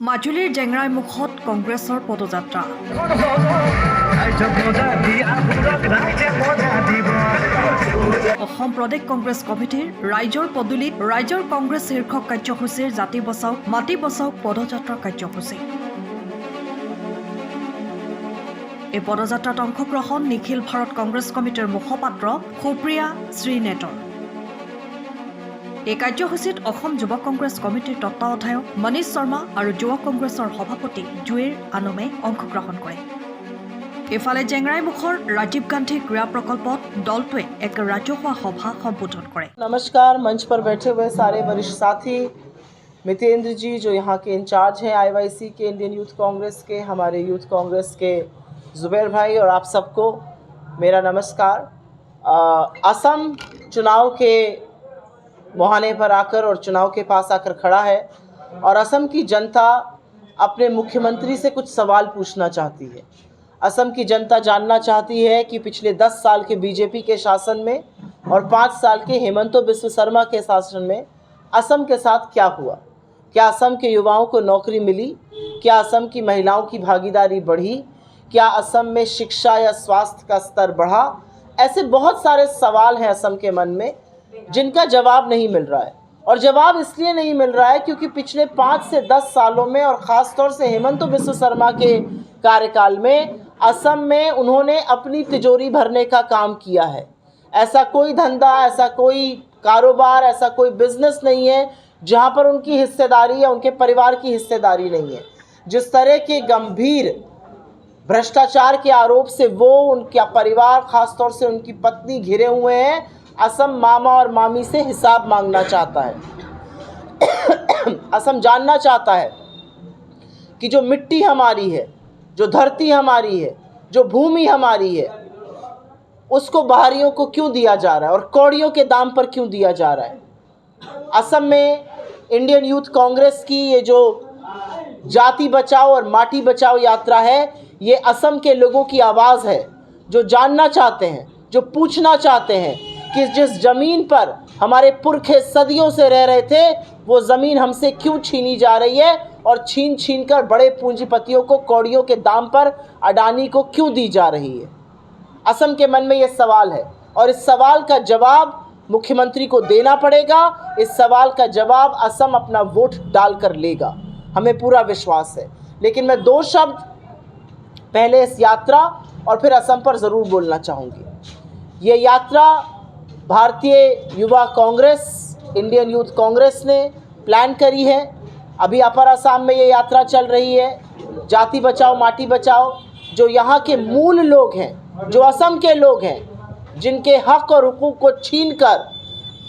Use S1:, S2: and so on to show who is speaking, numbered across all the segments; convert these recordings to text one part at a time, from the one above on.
S1: মাজুলীৰ জেংৰাইমুখত কংগ্ৰেছৰ পদযাত্ৰা। অসম প্ৰদেশ কংগ্ৰেছ কমিটিৰ ৰাইজৰ পদূলিত ৰাইজৰ কংগ্ৰেছ শীৰ্ষক কাৰ্যসূচীৰ জাতি বচাওক মাটি বচাওক পদযাত্ৰা কাৰ্যসূচী। এই পদযাত্ৰাত অংশগ্ৰহণ নিখিল ভাৰত কংগ্ৰেছ কমিটিৰ মুখপাত্ৰ সুপ্ৰিয়া শ্ৰীনেতৰ। এই কাৰ্যসূচীত অসম যুৱ কংগ্ৰেছ কমিটিৰ তত্ত্বাৱধায়ক মনীষ শৰ্মা আৰু যুৱ কংগ্ৰেছৰ সভাপতি জুইৰ আনমে অংশগ্ৰহণ কৰে। ইফালে জেংৰাইমুখৰ ৰাজীৱ গান্ধী ক্ৰীড়া প্ৰকল্পত দলটোৱে এক ৰাজহুৱা সভা সম্বোধন কৰে।
S2: नमस्कार। मंच पर बैठे हुए सारे वरिष्ठ साथी, मितेंद्र जी जो यहाँ के इंचार्ज हैं आईवाईसी के, इंडियन यूथ कांग्रेस के, हमारे यूथ कांग्रेस के जुबैर भाई और आप सबको मेरा नमस्कार। असम चुनाव के मुहाने पर आकर और चुनाव के पास आकर खड़ा है और असम की जनता अपने मुख्यमंत्री से कुछ सवाल पूछना चाहती है। असम की जनता जानना चाहती है कि पिछले 10 साल के बीजेपी के शासन में और 5 साल के हेमंत बिस्व शर्मा के शासन में असम के साथ क्या हुआ। क्या असम के युवाओं को नौकरी मिली? क्या असम की महिलाओं की भागीदारी बढ़ी? क्या असम में शिक्षा या स्वास्थ्य का स्तर बढ़ा? ऐसे बहुत सारे सवाल हैं असम के मन में जिनका जवाब नहीं मिल रहा है। और जवाब इसलिए नहीं मिल रहा है क्योंकि पिछले 5 से 10 सालों में और ख़ास तौर से हेमंत बिस्व शर्मा के कार्यकाल में असम में उन्होंने अपनी तिजोरी भरने का काम किया है। ऐसा कोई धंधा, ऐसा कोई कारोबार, ऐसा कोई बिजनेस नहीं है जहां पर उनकी हिस्सेदारी या उनके परिवार की हिस्सेदारी नहीं है। जिस तरह के गंभीर भ्रष्टाचार के आरोप से वो, उनका परिवार, खास तौर से उनकी पत्नी घिरे हुए हैं, असम मामा और मामी से हिसाब मांगना चाहता है। असम जानना चाहता है कि जो मिट्टी हमारी है, जो धरती हमारी है, जो भूमि हमारी है, उसको बाहरियों को क्यों दिया जा रहा है और कौड़ियों के दाम पर क्यों दिया जा रहा है। असम में इंडियन यूथ कांग्रेस की ये जो जाति बचाओ और माटी बचाओ यात्रा है, ये असम के लोगों की आवाज़ है जो जानना चाहते हैं, जो पूछना चाहते हैं कि जिस ज़मीन पर हमारे पुरखे सदियों से रह रहे थे वो ज़मीन हमसे क्यों छीनी जा रही है और छीन छीन कर बड़े पूंजीपतियों को कौड़ियों के दाम पर अडानी को क्यों दी जा रही है। असम के मन में ये सवाल है और इस सवाल का जवाब मुख्यमंत्री को देना पड़ेगा। इस सवाल का जवाब असम अपना वोट डालकर लेगा, हमें पूरा विश्वास है। लेकिन मैं 2 शब्द पहले इस यात्रा और फिर असम पर ज़रूर बोलना चाहूँगी। ये यात्रा भारतीय युवा कांग्रेस, इंडियन यूथ कांग्रेस ने प्लान करी है। अभी अपर असम में ये यात्रा चल रही है। जाति बचाओ माटी बचाओ, जो यहाँ के मूल लोग हैं, जो असम के लोग हैं, जिनके हक और हुकूक को छीन कर,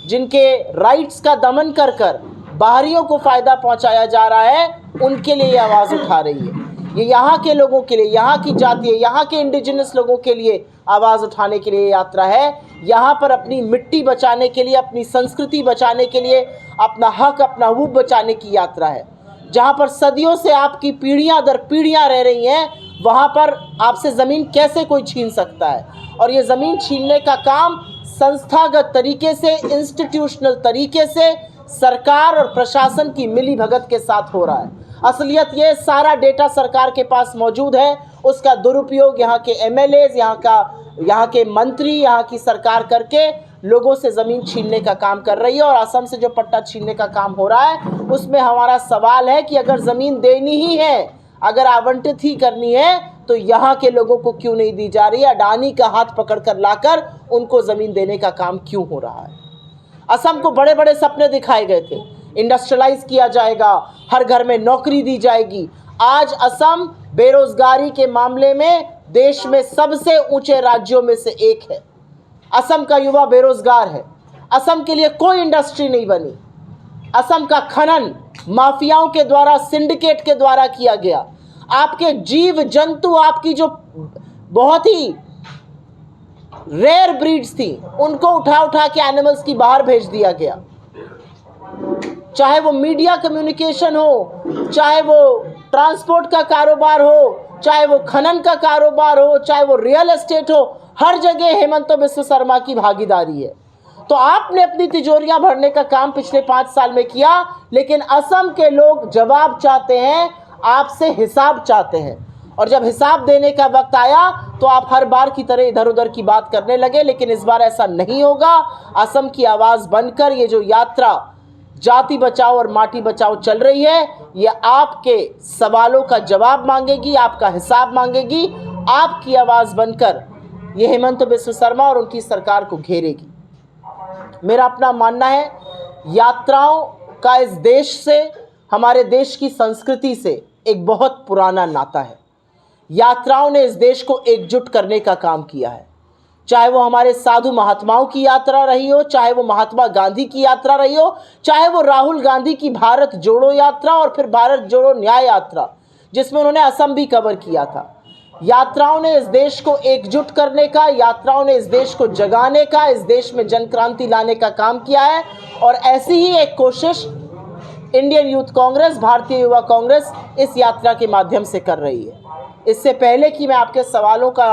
S2: जिनके राइट्स का दमन कर कर बाहरियों को फ़ायदा पहुँचाया जा रहा है, उनके लिए ये आवाज़ उठा रही है। ये यहाँ के लोगों के लिए, यहाँ की जाति है, यहाँ के इंडिजिनस लोगों के लिए आवाज़ उठाने के लिए यात्रा है। यहाँ पर अपनी मिट्टी बचाने के लिए, अपनी संस्कृति बचाने के लिए, अपना हक, अपना हुकूक बचाने की यात्रा है। जहाँ पर सदियों से आपकी पीढ़ियाँ दर पीढ़ियाँ रह रही हैं, वहाँ पर आपसे ज़मीन कैसे कोई छीन सकता है। और ये ज़मीन छीनने का काम संस्थागत तरीके से, इंस्टीट्यूशनल तरीके से सरकार और प्रशासन की मिली भगत के साथ हो रहा है। असलियत ये सारा डेटा सरकार के पास मौजूद है, उसका दुरुपयोग यहाँ के एमएलएज, यहाँ के मंत्री, यहाँ की सरकार करके लोगों से ज़मीन छीनने का काम कर रही है। और असम से जो पट्टा छीनने का काम हो रहा है, उसमें हमारा सवाल है कि अगर ज़मीन देनी ही है, अगर आवंटित ही करनी है, तो यहाँ के लोगों को क्यों नहीं दी जा रही है। अडानी का हाथ पकड़ कर लाकर उनको ज़मीन देने का काम क्यों हो रहा है। असम को बड़े बड़े सपने दिखाए गए थे, इंडस्ट्रियलाइज किया जाएगा, हर घर में नौकरी दी जाएगी। आज असम बेरोजगारी के मामले में देश में सबसे ऊंचे राज्यों में से एक है। असम का युवा बेरोजगार है। असम के लिए कोई इंडस्ट्री नहीं बनी। असम का खनन माफियाओं के द्वारा, सिंडिकेट के द्वारा किया गया। आपके जीव जंतु, आपकी जो बहुत ही रेयर ब्रीड्स थी, उनको उठा उठा के एनिमल्स की बाहर भेज दिया गया। चाहे वो मीडिया कम्युनिकेशन हो, चाहे वो ट्रांसपोर्ट का कारोबार हो, चाहे वो खनन का कारोबार हो, चाहे वो रियल एस्टेट हो, हर जगह हेमंत बिस्व शर्मा की भागीदारी है। तो आपने अपनी तिजोरियां भरने का काम पिछले 5 साल में किया, लेकिन असम के लोग जवाब चाहते हैं। आपसे हिसाब चाहते हैं। और जब हिसाब देने का वक्त आया तो आप हर बार की तरह इधर उधर की बात करने लगे, लेकिन इस बार ऐसा नहीं होगा। असम की आवाज़ बनकर ये जो यात्रा जाति बचाओ और माटी बचाओ चल रही है, ये आपके सवालों का जवाब मांगेगी, आपका हिसाब मांगेगी। आपकी आवाज़ बनकर ये हेमंत बिस्व शर्मा और उनकी सरकार को घेरेगी। मेरा अपना मानना है, यात्राओं का इस देश से, हमारे देश की संस्कृति से एक बहुत पुराना नाता है। यात्राओं ने इस देश को एकजुट करने का काम किया है। चाहे वो हमारे साधु महात्माओं की यात्रा रही हो, चाहे वो महात्मा गांधी की यात्रा रही हो, चाहे वो राहुल गांधी की भारत जोड़ो यात्रा और फिर भारत जोड़ो न्याय यात्रा, जिसमें उन्होंने असम भी कवर किया था। यात्राओं ने इस देश को एकजुट करने का, यात्राओं ने इस देश को जगाने का, इस देश में जन क्रांति लाने का काम किया है। और ऐसी ही एक कोशिश इंडियन यूथ कांग्रेस, भारतीय युवा कांग्रेस इस यात्रा के माध्यम से कर रही है। इससे पहले कि मैं आपके सवालों का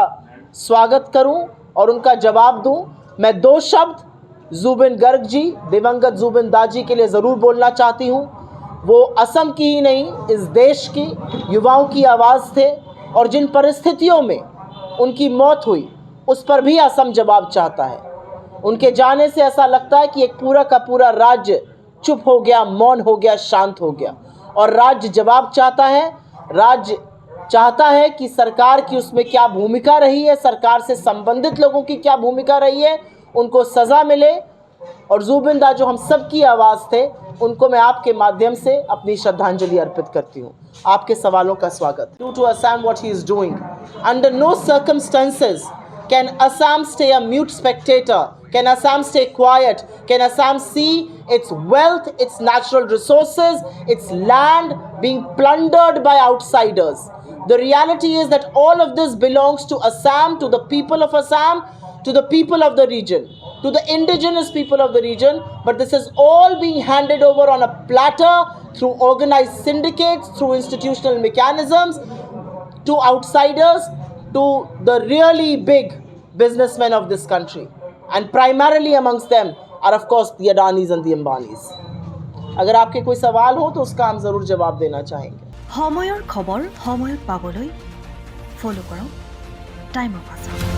S2: स्वागत करूं और उनका जवाब दूं, मैं दो शब्द जुबिन गर्ग जी, दिवंगत जुबिन दा जी के लिए ज़रूर बोलना चाहती हूं। वो असम की ही नहीं, इस देश की युवाओं की आवाज़ थे और जिन परिस्थितियों में उनकी मौत हुई उस पर भी असम जवाब चाहता है। उनके जाने से ऐसा लगता है कि एक पूरा का पूरा राज्य चुप हो गया, मौन हो गया, शांत हो गया। और राज्य जवाब चाहता है। राज्य चाहता है कि सरकार की उसमें क्या भूमिका रही है, सरकार से संबंधित लोगों की क्या भूमिका रही है, उनको सज़ा मिले। और जुबिन दा जो हम सब की आवाज़ थे, उनको मैं आपके माध्यम से अपनी श्रद्धांजलि अर्पित करती हूँ। आपके सवालों का स्वागत। Due to Assam what he is doing, under no circumstances can Assam stay a mute spectator, can Assam stay quiet, can Assam see its wealth, its natural resources, its land being plundered by outsiders. The reality is that all of this belongs to Assam, to the people of Assam, to the people of the region, to the indigenous people of the region, but this is all being handed over on a platter through organized syndicates, through institutional mechanisms, to outsiders, to the really big businessmen of this country. And primarily amongst them are of course the Adanis and the Ambanis. अगर आपके कोई सवाल हो तो उसका हम ज़रूर जवाब देना चाहेंगे।
S1: সময়ৰ খবৰ সময়ত পাবলৈ ফলো কৰক টাইম অফ আছাম।